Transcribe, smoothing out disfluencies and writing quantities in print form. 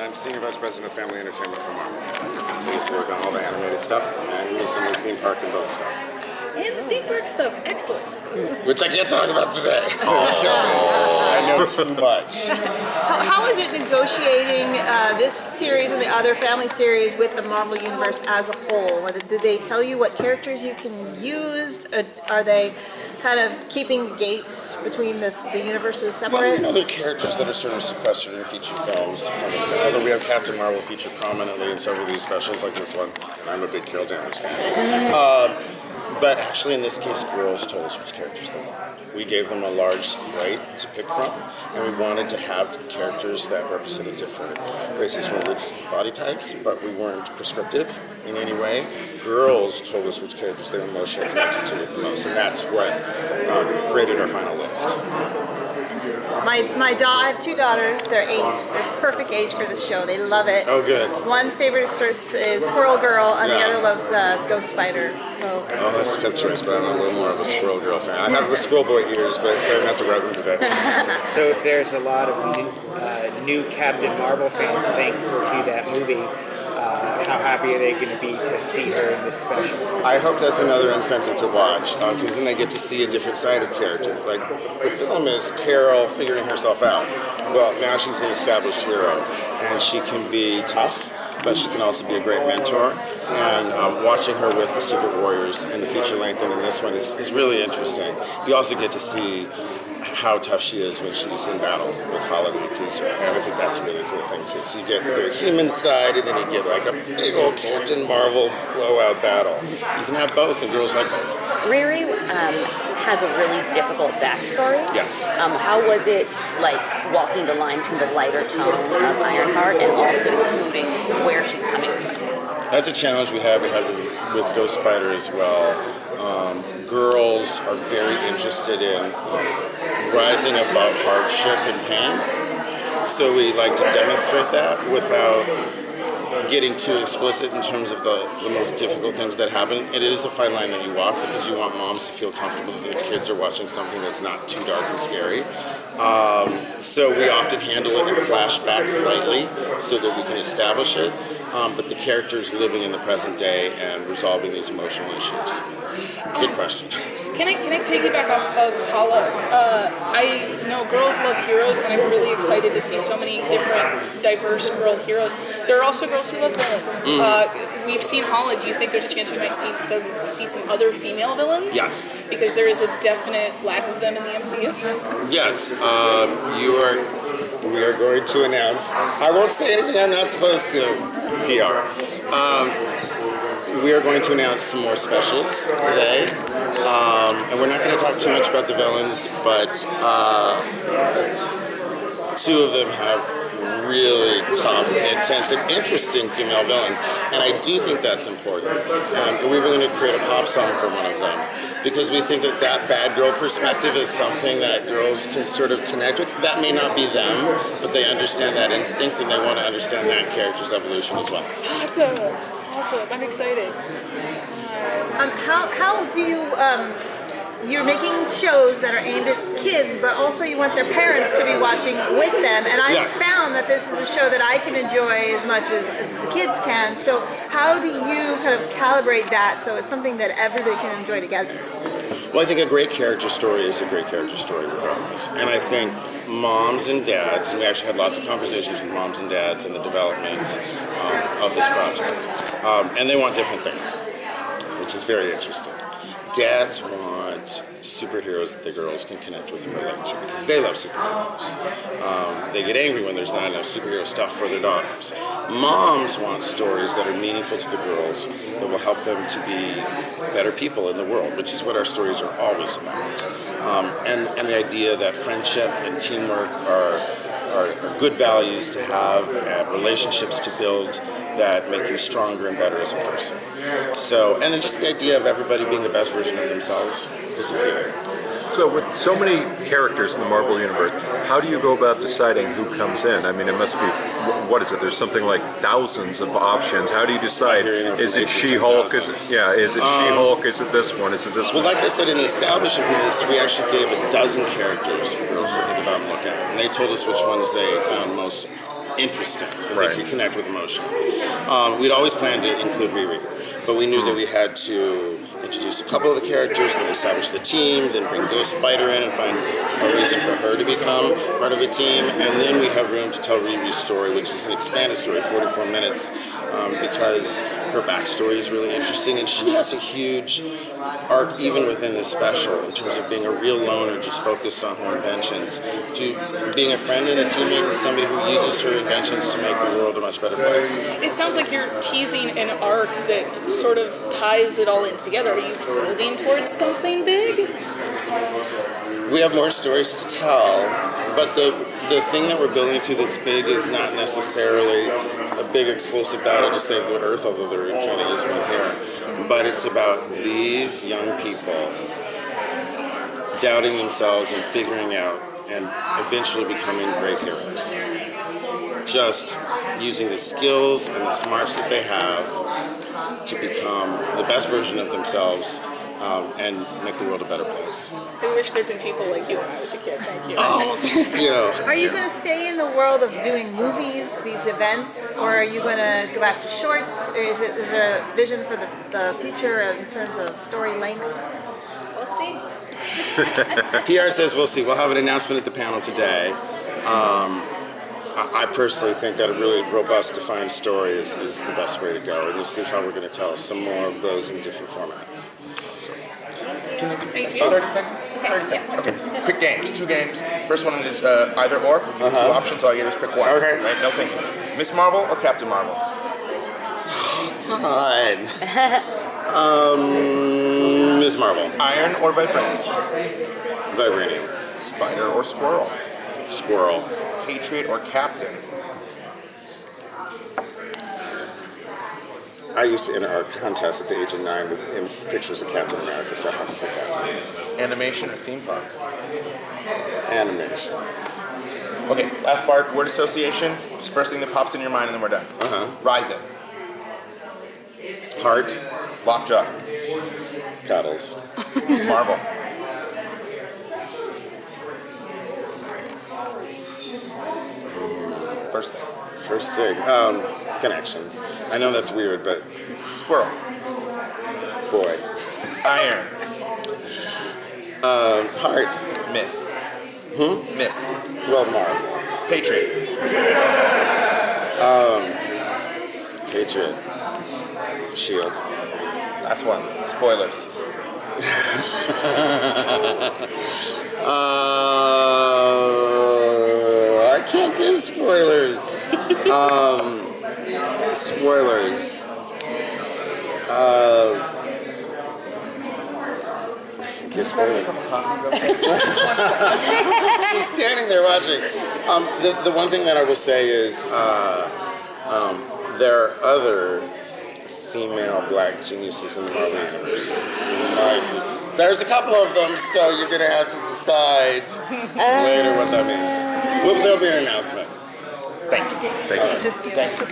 I'm Senior Vice President of Family Entertainment for Marvel. So I get to work on all the animated stuff and do some of the theme park and boat stuff. And the theme park stuff, excellent. Which I can't talk about today. It'll kill me. I know too much. How is it negotiating this series and the other family series with the Marvel Universe as a whole? Did they tell you what characters you can use? Are they kind of keeping the gates between the universes separate? Well, there are characters that are sort of sequestered in feature films to some extent. Although we have Captain Marvel featured prominently in several of these specials like this one, and I'm a big Carol Danvers fan. But actually, in this case, girls told us which characters they wanted. We gave them a large slate to pick from, and we wanted to have characters that represented different races, religions, and body types, but we weren't prescriptive in any way. Girls told us which characters they were emotionally connected to with the most, and that's what created our final list. I have two daughters. They're perfect age for this show. They love it. Oh, good. One's favorite is Squirrel Girl, and the other loves Ghost Spider. So. Oh, that's a tough choice, but I'm a little more of a Squirrel Girl fan. I have the Squirrel Boy ears, but decided not to wear them today. So if there's a lot of new Captain Marvel fans thanks to that movie, how happy are they going to be to see her in this special? I hope that's another incentive to watch, because then they get to see a different side of character. Like, the film is Carol figuring herself out. Well, now she's an established hero, and she can be tough, but she can also be a great mentor. And watching her with the Super Warriors in the feature length and in this one is really interesting. You also get to see how tough she is when she's in battle with Holiday Accuser, and I think that's a really cool thing too. So you get the very human side, and then you get like a big old Captain Marvel blowout battle. You can have both, and girls like both. Riri has a really difficult backstory. Yes. How was it like walking the line between the lighter tone of Ironheart and also including where she's coming from? That's a challenge we have with Ghost Spider as well. Girls are very interested in rising above hardship and pain. So we like to demonstrate that without getting too explicit in terms of the most difficult things that happen. It is a fine line that you walk because you want moms to feel comfortable that their kids are watching something that's not too dark and scary. So we often handle it in flashback slightly so that we can establish it. But the characters living in the present day and resolving these emotional issues. Good question. Can I piggyback off of Hala? I know girls love heroes, and I'm really excited to see so many different, diverse girl heroes. There are also girls who love villains. We've seen Hala. Do you think there's a chance we might see some other female villains? Yes. Because there is a definite lack of them in the MCU. Yes. We are going to announce. I won't say anything I'm not supposed to. PR. We are going to announce some more specials today. And we're not going to talk too much about the villains, but two of them have really tough, intense, and interesting female villains. And I do think that's important. And we're going to create a pop song for one of them, because we think that bad girl perspective is something that girls can sort of connect with. That may not be them, but they understand that instinct, and they want to understand that character's evolution as well. Awesome. I'm excited. How do you, you're making shows that are aimed at kids, but also you want their parents to be watching with them, and I've found that this is a show that I can enjoy as much as the kids can. So how do you kind of calibrate that so it's something that everybody can enjoy together? Well, I think a great character story is a great character story regardless. And I think moms and dads, and we actually had lots of conversations with moms and dads in the development of this project, and they want different things, which is very interesting. Dads want superheroes that the girls can connect with and relate to because they love superheroes. They get angry when there's not enough superhero stuff for their daughters. Moms want stories that are meaningful to the girls that will help them to be better people in the world, which is what our stories are always about. And the idea that friendship and teamwork are good values to have and relationships to build that make you stronger and better as a person. So, and then just the idea of everybody being the best version of themselves is appealing. So with so many characters in the Marvel Universe, how do you go about deciding who comes in? I mean, it must be, what is it? There's something like thousands of options. How do you decide? Is it She-Hulk? Is it She-Hulk? Is it this one? Is it this one? Well, like I said, in the establishment of this, we actually gave 12 characters for girls to think about and look at. And they told us which ones they found most interesting, that Right. they could connect with emotionally. We'd always planned to include Riri, but we knew that we had to introduce a couple of the characters, then establish the team, then bring Ghost Spider in and find a reason for her to become part of a team, and then we have room to tell Riri's story, which is an expanded story, 44 minutes, because her backstory is really interesting, and she has a huge arc even within this special in terms of being a real loner, just focused on her inventions, to being a friend and a teammate and somebody who uses her inventions to make the world a much better place. It sounds like you're teasing an arc that sort of ties it all in together. Are you building towards something big? We have more stories to tell, but the thing that we're building to that's big is not necessarily a big explosive battle to save the Earth, although there kind of is one here. But it's about these young people doubting themselves and figuring out and eventually becoming great heroes. Just using the skills and the smarts that they have to become the best version of themselves and make the world a better place. I wish there'd been people like you when I was a kid. Thank you. Oh, thank you. Are you going to stay in the world of doing movies, these events, or are you going to go back to shorts? Or is there a vision for the future in terms of story length? We'll see. PR says we'll see. We'll have an announcement at the panel today. I personally think that a really robust, defined story is the best way to go, and you'll see how we're going to tell some more of those in different formats. Thank you. 30 seconds? 30 seconds. Okay. Quick games. 2 games. First one is either or. We'll give you 2 options. All you get is pick one. Okay. Right? No thinking. Miss Marvel or Captain Marvel? God. Ms. Marvel. Iron or Vibranium? Vibranium. Spider or Squirrel? Squirrel. Patriot or Captain? I used to enter our contest at the age of 9 with pictures of Captain America, so I have to say Captain. Animation or theme park? Animation. Okay, last part, word association. Just first thing that pops in your mind and then we're done. Rising. Heart. Lockjaw. Cuddles. Marvel. First thing. First thing. Connections. I know that's weird, but Squirrel. boy. Iron. Heart. Miss. Miss. Well, Marv. Patriot. Patriot. Shield. Last one. Spoilers. I can't give spoilers. Spoilers. Give spoilers. She's standing there watching. The one thing that I will say is there are other female black geniuses in the Marvel Universe. There's a couple of them, so you're going to have to decide later what that means. There'll be an announcement. Thank you. Thank you. Thank you.